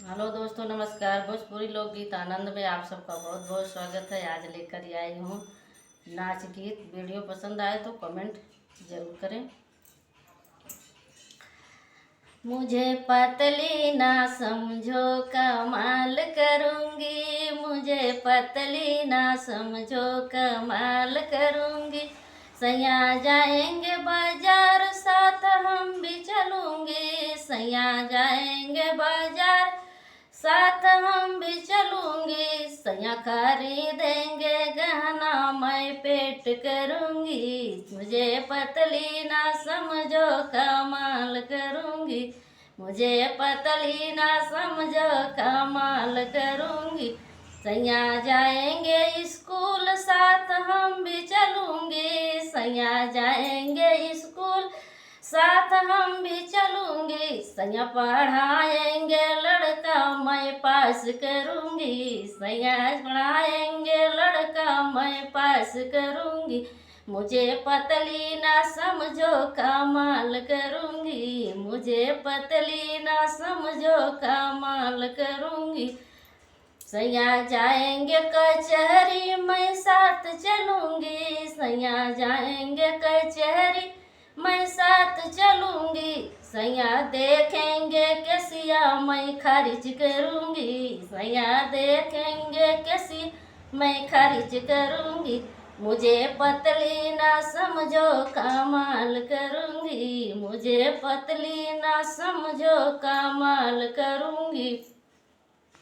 Hello दोस्तों, नमस्कार। भोजपुरी लोकगीत आनंद में आप सबका बहुत बहुत स्वागत है। आज लेकर आई हूँ नाच गीत। वीडियो पसंद आए तो कमेंट जरूर करें। मुझे पतली ना समझो, कमाल करूँगी। मुझे पतली ना समझो, कमाल करूँगी। सैया जाएंगे बाजार, साथ हम भी चलूँगी। सैया जाएंगे बाजार, साथ हम भी चलूँगी। सैया खरीदेंगे गहना, मैं पेट करूँगी। मुझे पतली ना समझो, कमाल करूँगी। मुझे पतली ना समझो, कमाल करूँगी। सैया जाएंगे स्कूल, साथ हम भी चलूँगी। सैया जाएंगे स्कूल, साथ हम भी चलूँगी। सैया पढ़ाएंगे लड़का, मैं पास करूँगी। सैया पढ़ाएंगे लड़का, मैं पास करूँगी। मुझे पतली ना समझो, कमाल करूँगी। मुझे पतली ना समझो, कमाल करूँगी। सैया जाएंगे कचहरी, मैं साथ चलूँगी। सैया जाएंगे कचहरी, मैं साथ चलूँगी। सैया देखेंगे कैसिया, मैं खारिज करूँगी। सैया देखेंगे कैसी, मैं खारिज करूँगी। मुझे पतली ना समझो, कमाल करूँगी। मुझे पतली ना समझो, कमाल करूँगी।